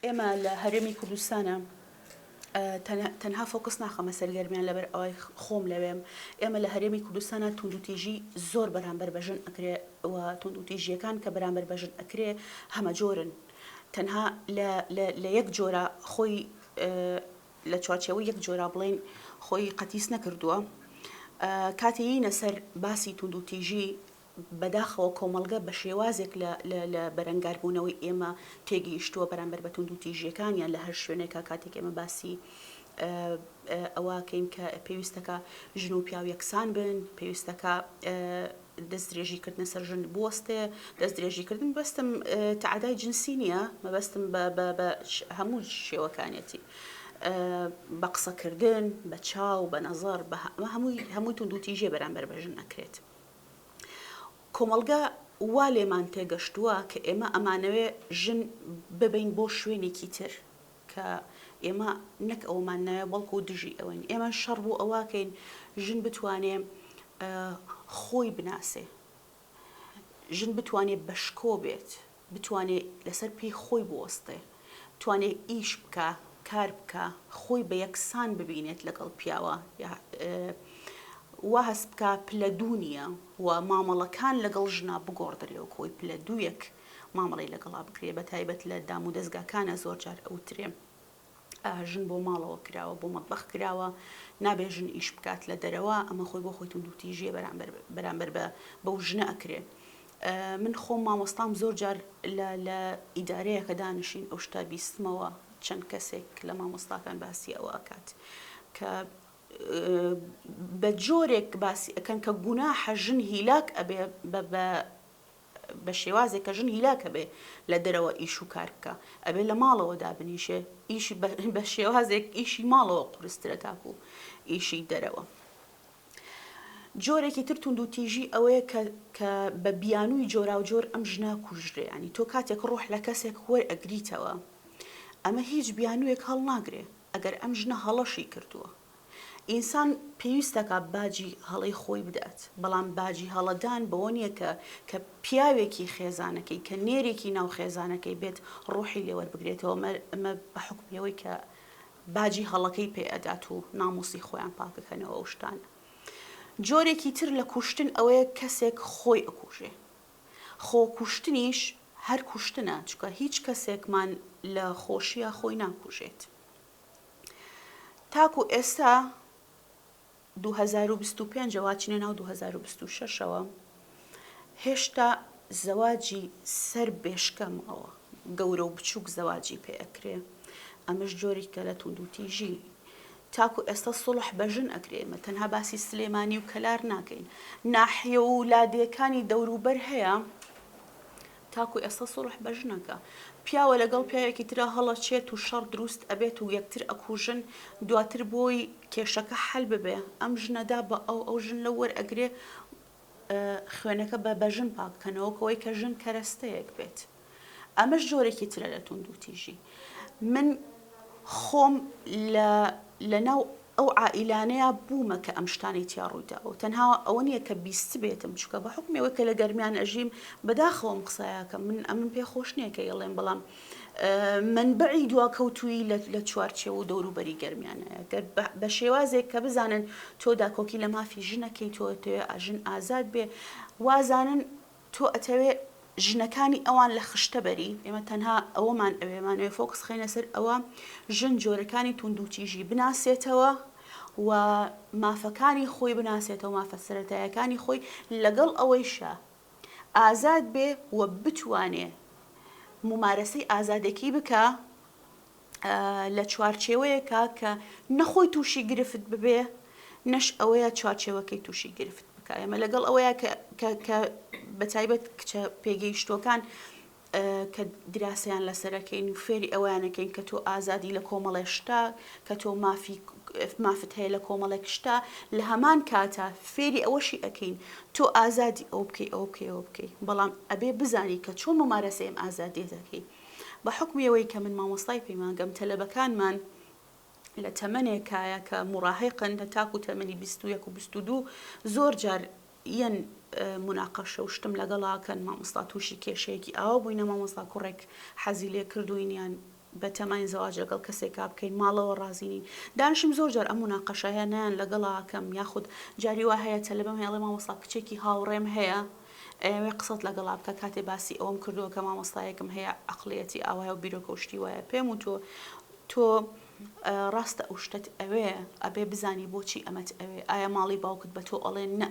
ئێمە لە هەرێمی کوردستانە تەنها فۆکس ناخەمە سەرگەرمیان لەبەر ئەوەی خۆم لەوێم. ئێمە لە هەرێمی کوردستانە توندوتیژی زۆر بەرامبەر بەژن ئەکرێ و توندوتیژیەکان کە بەرامبەر بەژن ئەکرێ هەمە جۆرن. تەنها لە یەک جۆرە خۆی لە چوارچێوەی یەک جۆرە بڵێن خۆی قەتیس نەکردووە. کاتێینە سەر باسی توندوتیژی بەداخەوە کۆمەڵگە بە شێوازێک لە بەرەنگاربوونەوەی ئێمە تێگەیشتووە بەرامبەر بە توندوتیژیەکانیان لە هەر شوێنێکە کاتێک ئێمە باسی ئەوەکەین کە پێویستەکە ژن و پیاو یەکسان بن، پێویستەکە دەست درێژیکردنە سەر ژن بوەستێ. دەست درێژیکردن بەستم تعادای جنسی نییە، مەبەستم بە هەموو شێوەکانێتی، بە قسەکردن، بە چاو، بە نەزەر، هەمووی توندوتیژێ بەرامبەر بەژن ئەکرێت. کۆمەڵگە وا لێمان تێگەشتووە کە ئێمە ئەمانەوێ ژن ببین بۆ شوێنێکی تر کە ئێمە نەک ئەومان نایە بەڵکو دژی ئەوەین. ئێمە شەڕ بوو ئەوواکەین ژن بتوانێ خۆی بناسێ، ژن بتوانێ بەشکۆ بێت، بتوانێ لەسەر پێی خۆی بوەستێ، بتوانێ ئیش بکە، کار بکە، خۆی بە یەکسان ببینێت لەگەڵ پیاوە، وا هەست بکە پلە دوو نییە و مامەڵەکان لەگەڵ ژنا بگۆڕدرێەوە کۆی پلە دوویەک مامەڵی لەگەڵا بکرێ. بە تایبەت لە دام و دەستگاکانە زۆر جار ئەوترێ ژن بۆ ماڵەوە کراوە، بۆ مەطبەخ کراوە، نابێ ژن ئیش بکات لە دەرەوە، ئەمە خۆی بۆ خۆی توندوتیژیە بەرامبەر بەو ژنە ئەکرێ. من خۆم مامۆستام زۆر جار لە ئیدارەیەکە دانیشین ئەو شتا بیستمەوە چەند کەسێک لە مامۆستاکان باسی ئەوە ئەکات کە بە جۆرێک باسی ئەەکەن کە گوناحە ژن هیلاک ئەبێ بە شێوازێک کە ژن هیلاکە بێ لە دەرەوە ئیش و کار بکە، ئەبێ لە ماڵەوە دابنیشێ، ئیشی بە شێوازێک ئیشی ماڵەوە قورسترە تاکو ئیشی دەرەوە. جۆرێکی تر توندوتیژی ئەوەیە کە بە بیانووی جۆرا و جۆر ئەم ژنە کوژرێ. ینی تۆ کاتێک ڕۆح لە کەسێک وەرئەگریتەوە، ئەمە هیچ بیانوویەک هەڵناگرێ ئەگەر ئەم ژنە هەڵەشی کردووە. ئینسان پێویستەکە باجی هەڵەی خۆی بدات، بەڵام باجی هەڵەدان بەوە نییە کە پیاوێکی خێزانەکەی کە نێرێکی ناو خێزانەکەی بێت ڕۆحی لێوە بگرێتەوە. ئەمە بە حکمەوەی کە باجی هەڵەکەی پێ ئەدات و ناموسی خۆیان پاکەکەنەوە ئەو شتانە. جۆرێکی تر لە کوشتن ئەوەیە کەسێک خۆی ئەکوژێ. خۆ کوشتنیش هەر کوشتنە، چکە هیچ کەسێکمان لە خۆشیە خۆی ناکوژێت. تاکو ئێستا 2025 واچینە ناو 2026ەوە هێشتا زەواجی سەر بێشکەمەوە گەورە و بچووک زەواجی پێ ئەکرێ. ئەمەش جۆرێکە لە توندوتیژی. تاکو ئێستا سڵح بەژن ئەکرێمە، تەنها باسی سلێمانی و کەلار ناکەین، ناحیە و لادێکانی دەوروبەر هەیە تاکو ئێستا سڵح بەژنەکە. پیاوە لەگەڵ پیاوێکی ترە هەڵەچێت و شەڕ دروست ئەبێت و یەکتر ئەکوژن، دواتر بۆی کێشەکە حەل ببێ، ئەم ژنەدا بە ئەو ژن لە وەرئەگرێ خوێنەکە بە بەژن پاکەنەوە کەوەی کە ژن کەرەستەیەک بێت. ئەمەش جۆرێکی ترە لە توندوتیژی. من خۆم لە ناو ئەو عائیلانەیە بوومە کە ئەم شتانی تیا ڕوویداوە. تەنها ئەوە نییە کە بیست بێتم، چکە بە حکمەوە کە لە گەرمیان ئەژیم بەداخەوەم قسەیەکە من پێ خۆش نییە کە ئێڵێم، بەڵام منبعی دواکەوتووی لە چوارچێوە و دەوروبەری گەرمیانەیە بە شێوازێک کە بزانن تۆ داکۆکی لە مافی ژنەکەی، تۆ ژن ئازاد بێ، وازانن تۆ ئەتەوێ ژنەکانی ئەوان لە خشتە بەری. ئێمە تەنها ئەوەمان ئەوێمانوێ فۆکس خینە سەر ئەوە ژن جۆرەکانی توندوتیژی بناسێتەوە و مافەکانی خۆی بناسێتەوە، مافە سەرەتایەکانی خۆی لەگەڵ ئەوەیشە ئازاد بێ و بتوانێ ممارەسەی ئازادێکی بکە لە چوارچێوەیەکە کە نەخۆی تووشی گرفت ببێ، نەش ئەوەیە چوارچێوەکەی تووشی گرفت بکە. ئێمە لەگەڵ ئەوەیە کە بەتایبەت کچە پێگەیشتوەکان کە دراسەیان لەسەرەکەین و فێری ئەویانەکەین کە تۆ ئازادی لە کۆمەڵێ شتا، کە تۆ مافت هەیە لە کۆمەڵێک شتا، لە هەمان کاتە فێری ئەوەشی ئەەکەین تۆ ئازادی ئەو بکەی ئەو بکەی ئەو بکەی، بەڵام ئەبێ بزانی کە چۆن ممارەسەی ئەم ئازادیە دەکەی. بە حکمیەوەی کە من مامۆستای پەیمانگەم تەلەبەکانمان لە تەمەنێکایە کە مڕاهقن لە تاکو تەمەنی 21 و 22 زۆر جار یەن مناقەشە و شتم لەگەڵاکەن مامۆستا تووشی کێشەیەکی ئاوا بووینە، مامۆستا کوڕێک حەزی لێ کردوینیان بە تەمای زەواج لەگەڵ کەسێکا بکەین ماڵەوە ڕازینین دانیشم زۆر جار ئەم مناقەشەیە نیان لەگەڵاکەم یاخود جاری وا هەیە تەلەبەم هێڵێ مامۆستا کچێکی هاوڕێم هەیە ئەوێ قسەت لەگەڵا بکە کاتێ باسی ئەوم کردووە کە مامۆستایەکم هەیە عەقڵیەتی ئاوایە و بیرۆکەشتی وایە پێم و تۆ ڕاستە ئەو شتت ئەوێ ئەبێ بزانی بۆچی ئەمەت ئەوێ ئایا ماڵی باوکت بە تۆ ئەڵێن نە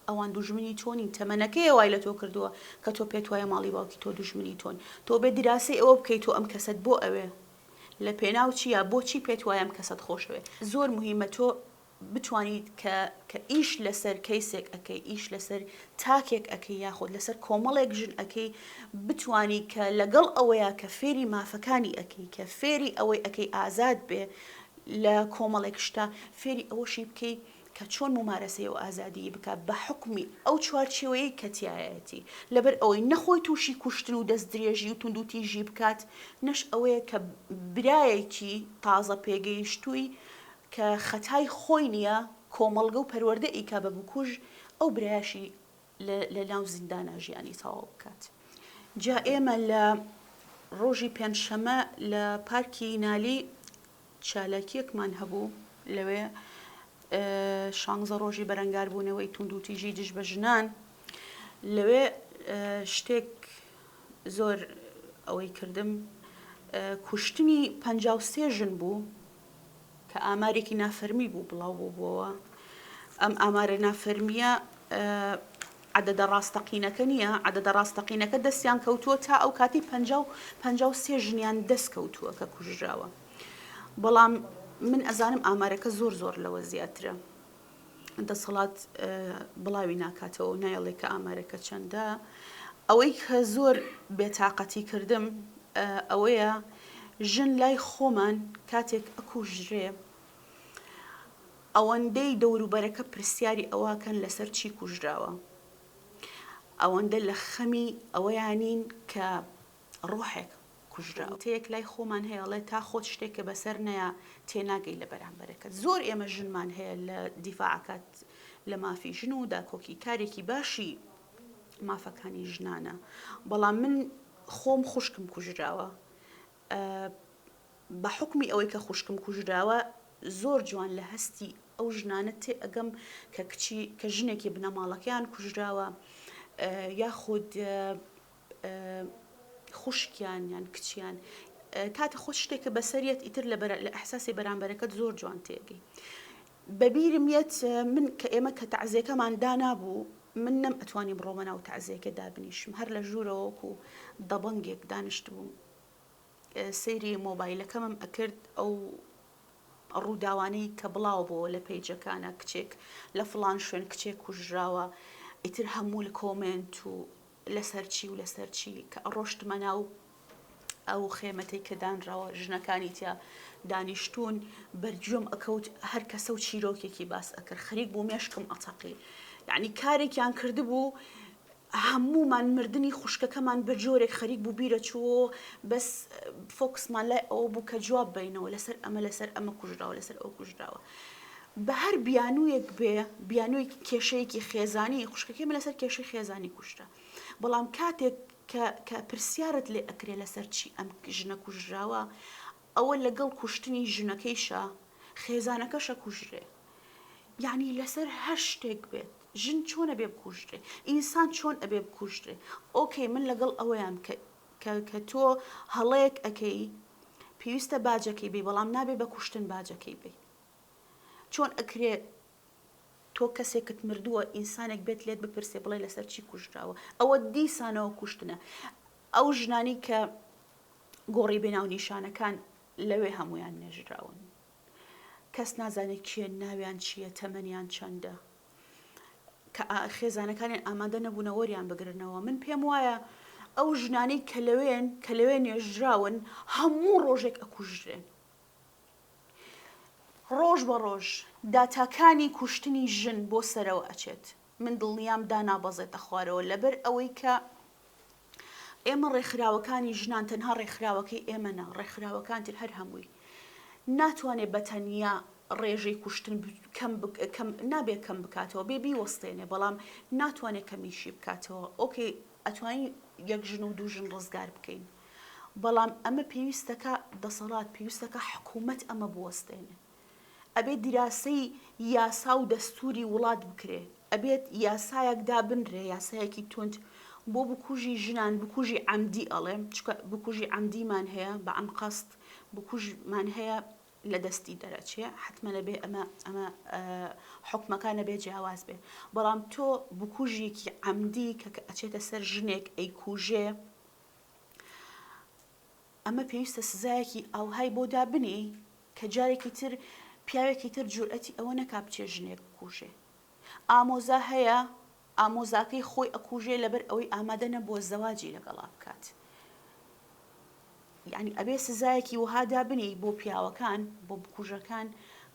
ئەوان دوژمنی تۆنین تەمەنەکەی وای لە تۆ کردووە کە تۆ پێت وایە ماڵی باوکی تۆ دوژمنی تۆن تۆ بێ دیراسی ئەوە بکەیت تۆ ئەم کەسەت بۆ ئەوێ لە پێناو چییە بۆچی پێت وایە ئەم کەسەت خۆشەوێ زۆر مهمە تۆ بتوانیت کە ئیش لەسەر کەیسێک ئەەکەی ئیش لەسەر تاکێک ئەەکەی یاخۆت لەسەر کۆمەڵێک ژن ئەەکەی بتانی کە لەگەڵ ئەوەیە کە فێری مافەکانی ئەەکەی کە فێری ئەوەی ئەەکەی ئازاد بێ لە کۆمەڵێک شتا فێری ئەوەشی بکەی کە چۆن ممارەسەی و ئازادی بکات بە حکمی ئەو چوارچێوەیە کە تایەتی لەبەر ئەوەی نەخۆی تووشی کوشتن و دەست درێژی و توندوتیژی بکات نەش ئەوەیە کە برایەکی تازە پێگەیشتووی کە خەتای خۆی نییە کۆمەڵگە و پەروەردە ئیکا بە بکوژ ئەو برایشی لە ناو زیندانە ژیانی تەواو بکات جا ئێمە لە ڕۆژی پێنجشەمە لە پارکی نالی چالاکیەکمان هەبوو لەوێ 16 ڕۆژی بەرەنگاربوونەوەی توندوتیژی دژ بە ژنان لەوێ شتێک زۆر ئەوەی کردم کوشتنی 53 ژن بوو کە ئامارێکی نافەرمی بوو بڵاو بووبەوە ئەم ئامارە نافەرمیە عدەدە ڕاستەقینەکە نییە عدەدە ڕاستەقینەکە دەستیان کەوتووە تا ئەو کاتی 53 ژنیان دەست کەوتووە کە کوژراوە بەڵام من ئەزانم ئامارەکە زۆر لەوە زیاترە دەسەڵات بڵاوی ناکاتەوە و نایڵێ کە ئامارەکە چەندە ئەوەی کە زۆر بێتاقەتی کردم ئەوەیە ژن لای خۆمان کاتێک ئەکوژرێ ئەوەندەی دەوروبەرەکە پرسیاری ئەوەکەن لەسەر چی کوژراوە ئەوەندە لە خەمی ئەوەیانین کە ڕۆحێک کوژراوە تەیەک لای خۆمان هەیەڵێ تا خۆت شتێکە بەسەر نەیە تێناگەی لە بەرامبەرەکەت زۆر ئێمە ژنمان هەیە لە دیفاعەکەت لە مافی ژن و داکۆکی کارێکی باشی مافەکانی ژنانە بەڵام من خۆم خوشکم کوژراوە بە حکمی ئەوەی کە خوشکم کوژراوە زۆر جوان لە هەستی ئەو ژنانە تێ ئەگەم کە ژنێکی بنەماڵەکەیان کوژراوە یاخود خوشکیان یان کچیان کاتە خۆش شتێکە بەسەریەت ئیتر لە ئەحساسی بەرامبەرەکەت زۆر جوان تێگەی بەبیرم یەت من کە ئێمە کە تەعزیەکەمان دانابوو من نەم ئەتوانی بڕۆمە ناو تەعزیەکە دابنیشم هەر لە ژوورەوەکو دەبەنگێک دانیشت بووم سەیری مۆبایلەکەمم ئەکرد ئەو ڕووداوانەی کە بڵاو بۆ لە پەیجەکانە کچێک لە فڵان شوێن کچێک کوژراوە ئیتر هەموو لە کۆمنت و لەسەر چی و لەسەر چی کە ئەڕۆشتمە ناو ئەو خێمەتەی کە دانراوە ژنەکانی تیا دانیشتون بەرگوێم ئەکەوت هەر کەسە و چیرۆکێکی باس ئەکرد خەریک بوو مێشکم ئەتەقی یعنی کارێکیان کردبوو هەموومان مردنی خوشکەکەمان بە جۆرێک خەریک بوو بیرە چوە بەس فۆکسمان لای ئەوە بوو کە جواب بینەوە لەسەر ئەمە کوژراوە لەسەر ئەو کوژراوە بە هەر بیانوویەک بێ بیانووی کێشەیەکی خێزانی خوشکەکەی من لەسەر کێشەی خێزانی کوشتە بەڵام کاتێک کە پرسیارت لێ ئەکرێ لەسەر چی ئەم ژنە کوژراوە ئەوە لەگەڵ کوشتنی ژنەکەیشە خێزانەکەشە کوژرێ یعنی لەسەر هەر شتێک بێت ژن چۆنە بێ بکوژرێ ئینسان چۆن ئەبێ بکوژرێ ئۆکەی من لەگەڵ ئەوەیان کە تۆ هەڵەیەک ئەەکەی پێویستە باجەکەی بێ بەڵام نابێ بە کوشتن باجەکەی بێ چۆن ئەکرێ تۆ کەسێکت مردووە ئینسانێک بێت لێت بپرسێ بڵێ لەسەر چی کوژراوە ئەوە دیسانەوە کوشتنە ئەو ژنانی کە گۆڕی بێناو نیشانەکان لەوێ هەمویان نێژراون کەس نازانێت کێ ناویان چییە تەمەنیان چەندە کە خێزانەکانیان ئامادە نەبوونە وەریان بگرنەوە من پێم وایە ئەو ژنانەی کە لەوێ نێژراون هەموو ڕۆژێک ئەکوژرێن ڕۆژ بە ڕۆژ داتاکانی کوشتنی ژن بۆ سەرەوە ئەچێت من دڵنیام دانابەزێتە خوارەوە لەبەر ئەوەی کە ئێمە ڕێکخراوەکانی ژنان تەنها ڕێکخراوەکەی ئێمەنا ڕێکخراوەکانتر هەر هەمووی ناتوانێت بەتەنیا ڕێژەی کوشتن نابێت کەم بکاتەوە بێ بیوەستێنێ بەڵام ناتوانێت کەمیشی بکاتەوە ئۆکەی ئەتوانی یەک ژن و دوو ژن ڕزگار بکەین بەڵام ئەمە پێویستەکە دەسەڵات پێویستەکە حکوومەت ئەمە بوەستێنێ ئەبێت دیراسەی یاسا و دەستوری وڵات بکرێ ئەبێت یاسایەک دابنرێ یاسایەکی تونند بۆ بکوژی ژنان بکوژی عەمدی ئەڵێم بکوژی عەمدیمان هەیە بە عەمقەست بکوژمان هەیە لە دەستی دەرەچێ حتممە لەبێ ئەمە حکومەکان نەبێ جیاواز بێ بەڵام تۆ بکوژێکی عەمدی کە ئەچێتە سەر ژنێک ئەیکوژێ ئەمە پێویستە سزایەکی ئاوهای بۆ دابنێ کە جارێکی تر پیاوێکی تر جورئەتی ئەوە نەکا بچێ ژنێک بکوژێ ئامۆزا هەیە ئامۆزاکەی خۆی ئەکوژێ لەبەر ئەوەی ئامادە نەبووە زەواجی لەگەڵا بکات یعنی ئەبێ سزایەکی وها دابنێ بۆ پیاوەکان بۆ بکوژەکان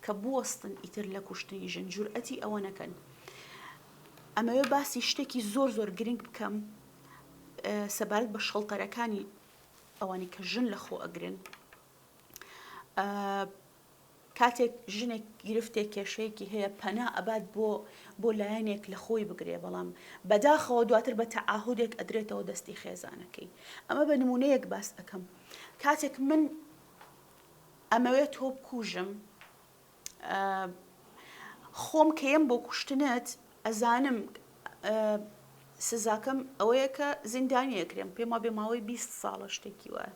کە بوەستن ئیتر لە کوشتنی ژن جورئەتی ئەوە نەکەن ئەمەوێ باسی شتێکی زۆر زۆر گرنگ بکەم سەبارەت بە شەڵتەرەکانی ئەوانی کە ژن لەخۆ ئەگرن کاتێک ژنێک گرفتێک کێشەیەکی هەیە پەنا ئەبات بۆ لایەنێک لە خۆی بگرێ بەڵام بەداخەوە دواتر بە تەعاهودێک ئەدرێتەوە دەستی خێزانەکەی ئەمە بە نمونەیەک باس ئەەکەم کاتێک من ئەمەوێت تۆ بکوژم خۆم کەیم بۆ کوشتنت ئەزانم سزاکەم ئەوەیە کە زیندانیەکرێم پێم وابێ ماوەی 20 ساڵە شتێکی وایە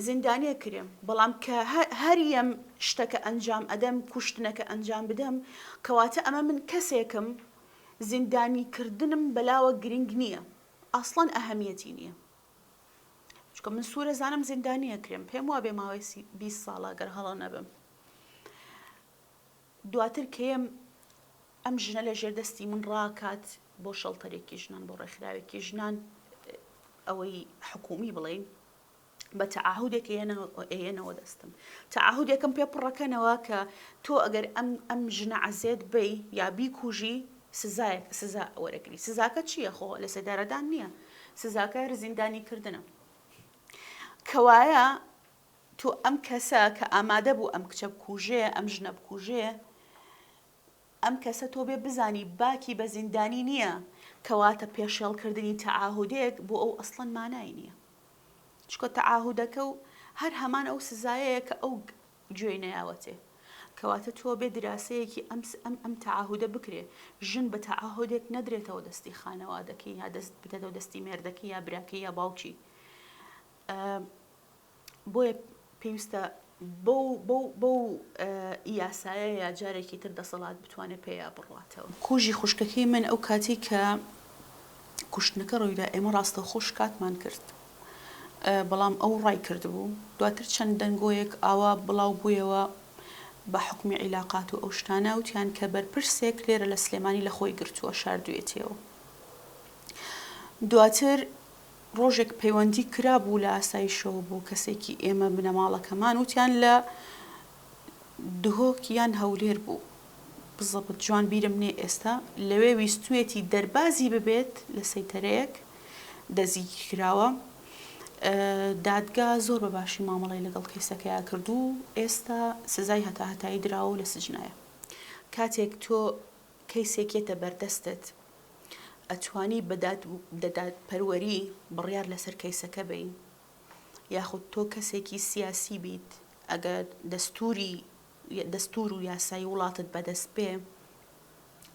زیندانیە کرێم بەڵام کە هەریەم شتەکە ئەنجام ئەدەم کوشتنەکە ئەنجام بدەم کەواتە ئەمە من کەسێکم زیندانیکردنم بەلاوە گرنگ نییە ئەسڵەن ئەهەمیەتی نییە چکە من سوورە زانم زیندانیە کرێم پێم وابێ ماوەی 20 ساڵە گەر هەڵە نەبم دواتر کەم ئەم ژنە لە ژێردەستی من ڕاکات بۆ شەڵتەرێکی ژنان بۆ ڕێکخراوێکی ژنان ئەوەی حکومی بڵێین بە تەعاهودێک ئێنەوە دەستم تەعاهودێکم پێ پڕەکەنەوە کە تۆ ئەگەر ئەم ژنە عەزێت بی یا بیکوژی سزا وەرەگری سزاکە چییە خۆ لە سەدارەدان نییە سزاکە زیندانیکردنە کەوایە تۆ ئەم کەسە کە ئامادە بوو ئەم کچە بکوژێ ئەم ژنە بکوژێ ئەم کەسە تۆ بێ بزانی باکی بە زیندانی نییە کەواتە پێشێڵکردنی تەعاهودێک بۆ ئەو ئەسڵەن مانای نییە چکە تەعاهودەکە و هەر هەمان ئەو سزایەیە کە ئەو گوێی نەیاوەتێ کەواتە تۆ بێ دراسەیەکی ئەم تەعاهودە بکرێ ژن بە تەعاهودێک نەدرێتەوە دەستی خانەوادەکەی یا دەست بدەتەوە دەستی مێردەکەی یا براکەی یا باوکی بۆیە پێویستە بەو یاسایە یا جارێکی تر دەسەڵات بتوانێت پێیا بڕواتەوە کوژی خوشکەکەی من ئەو کاتی کە کوشتنەکە ڕوویدا ئێمە ڕاستە خۆش کاتمان کرد بەڵام ئەو ڕای کردبوو دواتر چەند دەنگۆیەک ئاوا بڵاو بوویەوە بە حکمی عیلاقات و ئەو شتانە وتیان کە بەرپرسێک لێرە لە سلێمانی لە خۆی گرتووە شاردوێتەوە دواتر ڕۆژێک پەیوەندی کرابوو لە ئاسایشەوە بۆ کەسێکی ئێمە بنەماڵەکەمان وتیان لە دهۆک یان هەولێر بوو بزەبت جوان بیرم نێ ئێستا لەوێ ویستوێتی دەربازی ببێت لە سەیتەرەیەک دەزی کراوە دادگا زۆر بە باشی مامەڵی لەگەڵ کەیسەکەیان کردو و ئێستا سزای هەتاهەتایی دراوە لە سجنایە کاتێک تۆ کەیسێکێتە بەردەستت ئەتوانی بەداد پەروەری بڕیار لەسەر کەیسەکە بین یاخود تۆ کەسێکی سیاسی بیت ئەگەر دەستور و یاسایی وڵاتت بەدەست بێ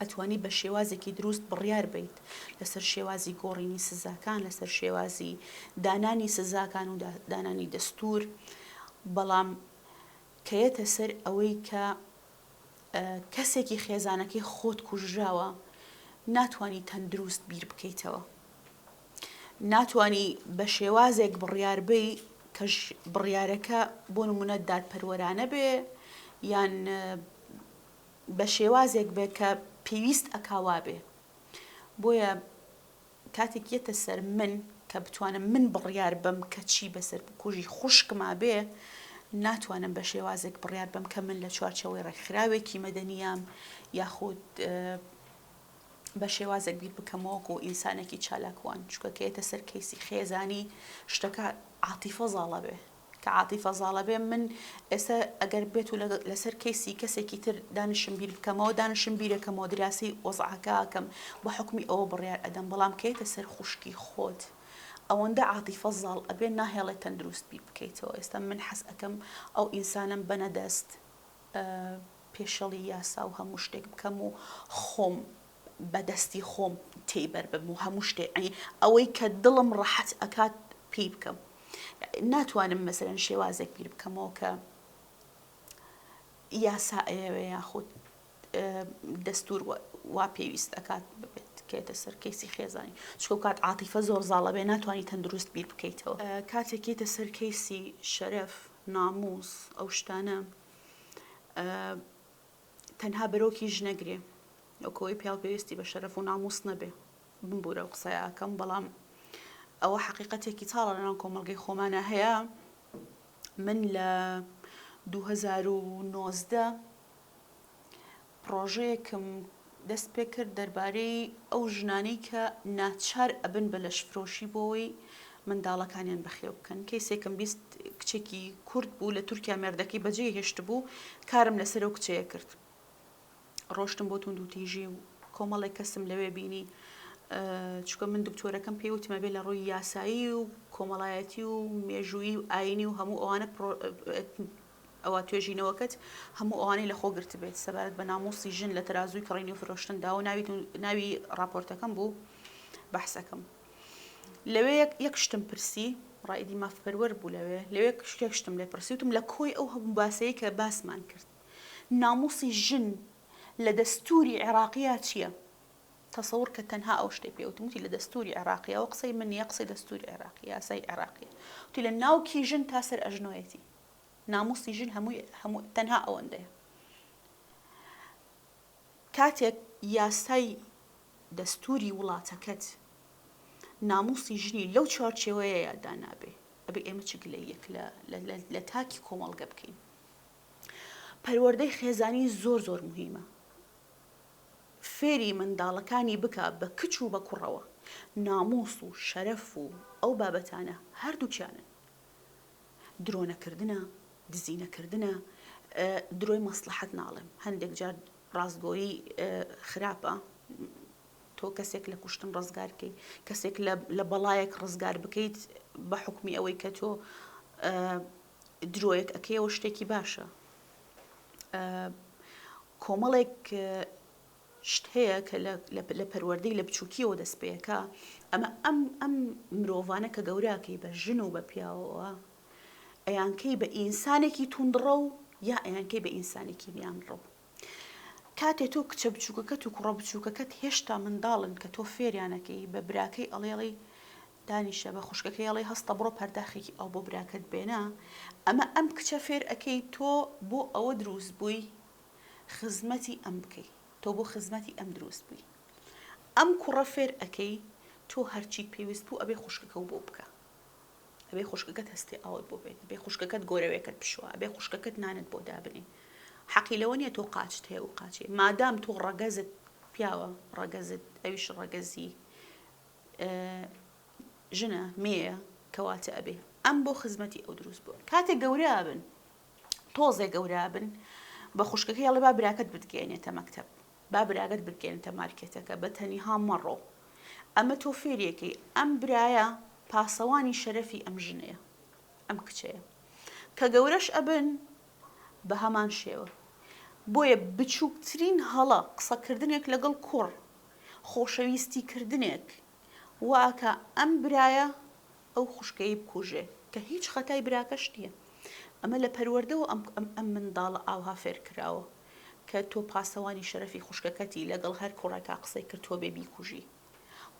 ئەتوانی بە شێوازێکی دروست بڕیار بیت لەسەر شێوازی گۆڕینی سزاکان لەسەر شێوازی دانانی سزاکان و دانانی دەستور بەڵام کەیەتە سەر ئەوەی کە کەسێکی خێزانەکەی خۆت کوژراوە ناتوانی تەندروست بیر بکەیتەوە ناتوانی بە شێوازێک بڕیار بی کە بڕیارەکە بۆ نمونە دادپەروەرانە بێ یان بە شێوازێک بێ کە پێویست ئەکاوا بێ بۆیە کاتێک یەتە سەر من کە بتوانم من بڕیار بم کە چی بەسەر کوژی خوشکما بێ ناتوانم بە شێوازێک بڕیار بم کە من لە چوارچەوەی ڕێکخراوێکی مەدەنیام یاخود بە شێوازێک بیر بکەمەوەکو ئینسانێکی چالاکوان چکە کەیتە سەر کەیسی خێزانی شتەکە عاتیفە زاڵە بێ کە عاتیفە زاڵە بێ من ئێستا ئەگەر بێت و لەسەر کەیسی کەسێکی تر دانشم بیر بکەمەوە دانشم بیرەکەمەوە دراسی وەزعەکەکەم بە حکمی ئەوە بڕیار ئەدەم بەڵام کەیتە سەر خوشکی خۆت ئەوەندە عاتیفە زاڵ ئەبێ ناهێڵێت تەندروست بی بکەیتەوە. ئێستا من حەز ئەەکەم ئەو ئینسانم بەنەدەست پێشەڵی یاسا و هەموو شتێک بکەم و خۆم بەدەستی خۆم تێبەر بم و هەموو شتێک ئەوەی کە دڵم ڕەحەت ئەکات پێی بکەم. ناتوانم مەسەرەن شێوازێک بیر بکەمەوە کە یاسا ئەوێ یاخود دەستور وا پێویست ئەکات ببێت کێتە سەر کەیسی خێزانی چکە کات عاتیفە زۆر زاڵە بێ ناتوانانی تەندروست بیر بکەیتەوە. کاتێکێتە سەر کەیسی شەرەف ناموس ئەو شتانە تەنها بەرۆکی ژنەگرێ ئەوکەوەی پیاو پێویستی بە شەرەف و ناموس نەبێ بمبورە و قسەیەکەم. بەڵام ئەوە حەقیقەتێکی تاڵە لەناو کۆمەڵگەی خۆمانە هەیە. من لە 2019 پرۆژەیەکم دەست پێ کرد دەربارەی ئەو ژنانەی کە ناچار ئەبن بە لەشفرۆشی بۆەوەی منداڵەکانیان بەخێو بکەن. کەیسێکم بیست کچێکی کورد بوو لە تورکیا مێردەکەی بەجێ هێشت بوو کارم لەسەر ئەو کچەیە کرد. ڕۆشتم بۆ توند و تیژی و کۆمەڵێک کەسم لەوێ بینی چکە من دکتۆرەکەم پێی وتمە بێ لە ڕووی یاسایی و کۆمەڵایەتی و مێژووی و ئاینی و هەموو ئەوانە ئەوە توێژینەوەکەت هەموو ئەوانەی لە خۆ گرت بێت سەبارەت بە ناموسی ژن لە تەرازووی کڕینی و فرۆشتندا و ناوی راپۆرتەکەم بوو بەحسەکەم. لەوێ یەک شتم پرسی ڕائیدی مافپەروەر بوو لەوێ شتم لێ پرسی وتم لە کۆی ئەو هەموو باسەیە کە باسمان کرد ناموسی ژن لە دەستوری عێراقیە چییە؟ تەسەور کە تەنها ئەو شتێ پێوتم وتی لە دەستوری عێراقیەوە قسەی من نیە قسەی دەستوری عێراقی یاسای عێراقیە وتی لە ناوکی ژن تا سەر ئەژنۆیەتی ناموسی ژن هەموو تەنها ئەوەندەیە. کاتێک یاسای دەستوری وڵاتەکەت ناموسی ژنی لەو چوارچێوەیە یادا نابێ ئەبێ ئێمە چ گلەیەک لە تاکی کۆمەڵگە بکەین. پەروەردەی خێزانی زۆر مهمە. فێری منداڵەکانی بکە بە کچ و بە کوڕەوە ناموس و شەرەف و ئەو بابەتانە هەردووکیانن. درۆنەکردنە دزینەکردنە درۆی مەسلحەت ناڵێم هەندێک جار ڕاستگۆیی خراپە تۆ کەسێک لە کوشتن ڕزگارکەی کەسێک لە بەڵایەک ڕزگار بکەیت بە حکمی ئەوەی کە تۆ درۆیەک ئەکەیەوە شتێکی باشە. کۆمەڵێک شت هەیە کە لە پەروەردەی لە بچووکیەوە دەست پێەکە ئەمە ئەم مرۆڤانە کە گەوراکەی بە ژن و بە پیاوەوە ئەیانکەی بە ئینسانێکی توندڕە و یا ئەیانکەی بە ئینسانێکی میانڕەو. کاتێ تۆ کچە بچووکەکەت و کوڕە بچووکەکەت هێشتا منداڵن کە تۆ فێریانەکەی بە براکەی ئەڵێڵی دانیشە بە خوشکەکەی ئەڵێ هەستە بڕۆ پەرداخێکی ئەو بۆ براکەت بێنە ئەمە ئەم کچە فێر ئەەکەی تۆ بۆ ئەوە دروست بووی خزمەتی ئەم بکەی تۆ بۆ خزمەتی ئەم دروست بووی. ئەم کوڕە فێر ئەەکەی تۆ هەرچیت پێویست بوو ئەبێ خوشکەکە و بۆ بکە ئەبێ خوشکەکەت هەستی ئاوت بۆ بێت ئەبێ خوشکەکەت گۆرەوێکت بشوە ئەبێ خوشکەکەت نانت بۆ دابنی. حەقی لەوە نیە تۆ قاچت هەیە و قاچێ مادام تۆ ڕەگەزت پیاوە ڕەگەزت ئەویش ڕەگەزی ژنە مێیە کەواتە ئەبێ ئەم بۆ خزمەتی ئەو دروست بووە. کاتێک گەورە بن تۆزێ گەورە بن بە خوشکەکەی ئەڵێ با براکەت بتگەێنێتە مەکتەب با براگەت بتگەێنێتە مارکێتەکە بە تەنیها مەڕۆ ئەمە تۆ فێریەکەی ئەم برایە پاسەوانی شەرەفی ئەم ژنەیە ئەم کچەیە کە گەورەش ئەبن بە هەمان شێوە. بۆیە بچووکترین هەڵە قسەکردنێک لەگەڵ کوڕ خۆشەویستیکردنێک واکە ئەم برایە ئەو خوشکەی بکوژێ کە هیچ خەتای براکەش نییە. ئەمە لە پەروەردەوە ئەم منداڵە ئاوها فێر کراوە کە تۆ پاسەوانی شەرەفی خوشکەکەتی لەگەڵ هەر کوڕێکا قسەی کرد تۆ بێ بیکوژی.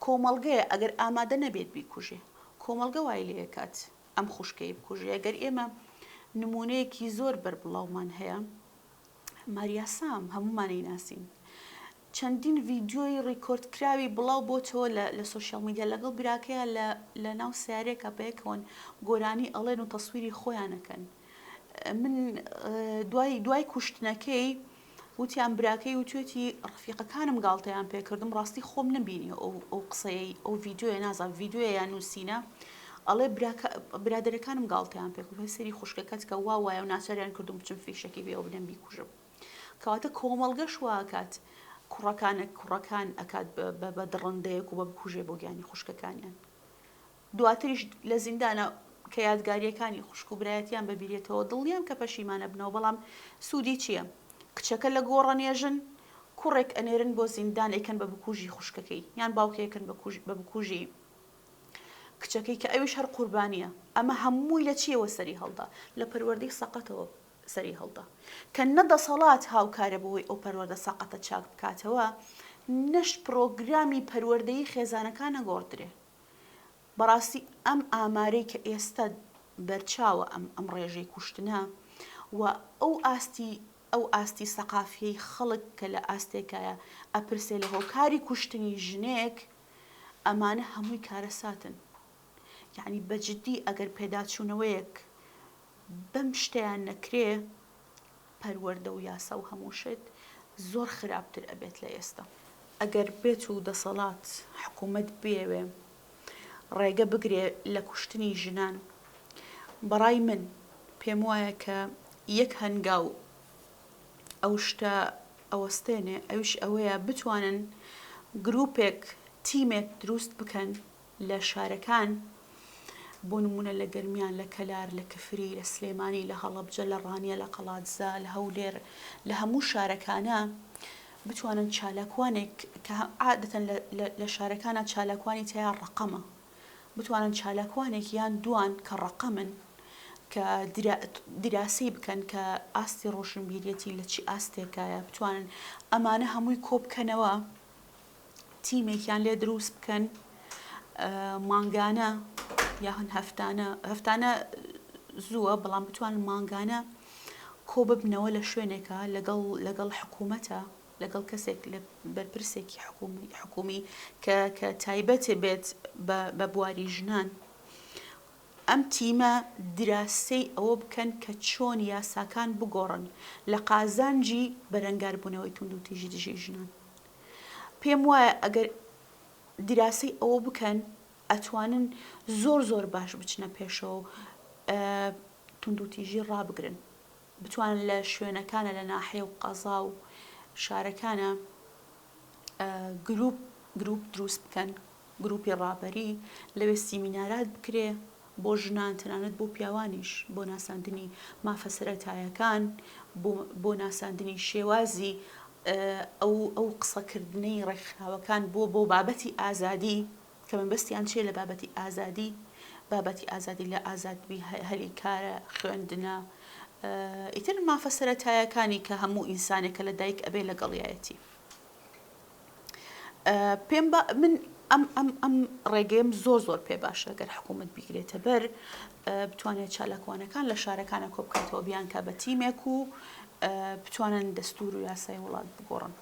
کۆمەڵگەیە ئەگەر ئامادە نەبێت بیکوژێ کۆمەڵگە وای لێ کات ئەم خوشکەی بکوژێ. ئەگەر ئێمە نمونەیەکی زۆر بەربڵاومان هەیە ماریا سام هەمومانەی ناسین چەندین ڤیدیۆی ڕیکۆرد کراوی بڵاو بۆتەوە لە سۆشیال میدیا لەگەڵ براکەیە لە ناو سیارێکە بەیەکەوەن گۆرانی ئەڵێن و تەسویری خۆیانەکەن. من دوای کوشتنەکەی وتیان براکەی وتوێتی ڕفیقەکانم گاڵتەیان پێکردم ڕاستی خۆم نبینی ئەو قسەی ئەو ڤیدیۆیە نازان ڤیدیۆیە یان نووسینە ئەڵێ برادەرەکانم گاڵتەیان پێکرد سەری خوشکەکەت کە وا وایە و ناچاریان کردم بچم فیشەکی بێ ئەو بنەم بیکوژم. کەواتە کۆمەڵگەش واکات کوڕەکان ئەکات بە دڕندەیەک و بە بکوژێ بۆ گیانی خوشکەکانیان دواتریش لە زیندانە کە یادگاریەکانی خوشک و برایەتیان بەبیرێتەوە دڵیان کە پەشیمانە بنەوە بەڵام سوودی چییە؟ کچەکە لە گۆڕەنێژن کوڕێک ئەنێرن بۆ زیندان ئەیکەن بە بکوژی خوشکەکەی یان باوکەکەن بە بکوژی کچەکەی کە ئەویش هەر قوربانیە. ئەمە هەمووی لە چیەوە سەری هەڵدا؟ لە پەروەردەی سەقەتەوە سەری هەڵدا کە نەدەسەڵات هاوکارە بەوەی ئەو پەروەردە سەقەتە چاک بکاتەوە، نەش پرۆگرامی پەروەردەیی خێزانەکان نەگۆڕدرێ. بەڕاستی ئەم ئامارەی کە ئێستا بەرچاوە ئەم ڕێژەی کوشتنە و ئەو ئاستی سەقافیەی خەڵک کە لە ئاستێکایە ئەپرسێ لە هۆکاری کوشتنی ژنێک، ئەمانە هەمووی کارەساتن. یعنی بەجددی ئەگەر پێداچوونەوەیەک بەم شتیان نەکرێ، پەروەردە و یاسا و هەمووشت زۆر خراپتر ئەبێت لە ئێستا. ئەگەر بێت و دەسەڵات حکوومەت بێوێ ڕێگە بگرێ لە کوشتنی ژنان، بەڕای من پێم وایە کە یەک هەنگاو ئەو شتە ئەوەستێنێ، ئەوش ئەوەیە بتوانن گروپێک تیمێک دروست بکەن لە شارەکان، بۆ نمونە لە گەرمیان، لە کەلار، لە کفری، لە سلێمانی، لە هەڵەبجە، لە ڕانیە، لە قەڵاتزا، لە هەولێر، لە هەموو شارەکانە بتوانن چالاکوانێک کە عادەتەن لە شارەکانە چالاکوانی تیا ڕقەمە، بتوانن چالاکوانێک یان دوان کە ڕقەمن کە دیراسی بکەن کە ئاستی ڕۆشنبیریەتی لە چی ئاستێکایە، بتوانن ئەمانە هەمووی کۆبکەنەوە تیمێکیان لێ دروست بکەن، مانگانە یاهن هەفتانە زووە بەڵام بتوانن مانگانە کۆ ببنەوە لە شوێنێکە لەگەڵ حکوومەتە، لەگەڵ کەسێک لە بەرپرسێکی حکومی کە تایبەتێ بێت بە بواری ژنان. ئەم تیمە دراسی ئەوە بکەن کە چۆن یاساکان بگۆڕن لە قازانجی بەرەنگاربوونەوەی تونند و تیژی دژی ژنان. پێم وایە ئەگەر دراسی ئەوە بکەن ئەتوانن زۆر باش بچنە پێشەوە تونند و تیژی ڕابگرن، بتوانن لە شوێنەکانە لە ناحێ و قەزا و شارەکانە گروپ دروست بکەن، گروپی ڕابەری، لەوێ سیمینارات بکرێ بۆ ژنان، تەنانەت بۆ پیاوانیش، بۆ ناساندنی مافە سەرەتایەکان، بۆ ناساندنی شێوازی ئەو قسەکردنەی ڕێکخراوەکان بۆ بابەتی ئازادی کە مەبەستیان چیە لە بابەتی ئازادی لە ئازادبی هەلی کارە، خوێندنە، ئیتر مافە سەرەتایەکانی کە هەموو ئینسانێکە لە دایک ئەبێ لەگەڵیایەتی. پێم من ئەم ڕێگەیم زۆر پێ باشە گەر حکوومەت بیگرێتە بەر، بتوانێت چالاکوانەکان لە شارەکانە کۆبکاتەوە بیانکە بە تیمێک و بتوانن دەستور و یاسای وڵات بگۆڕن.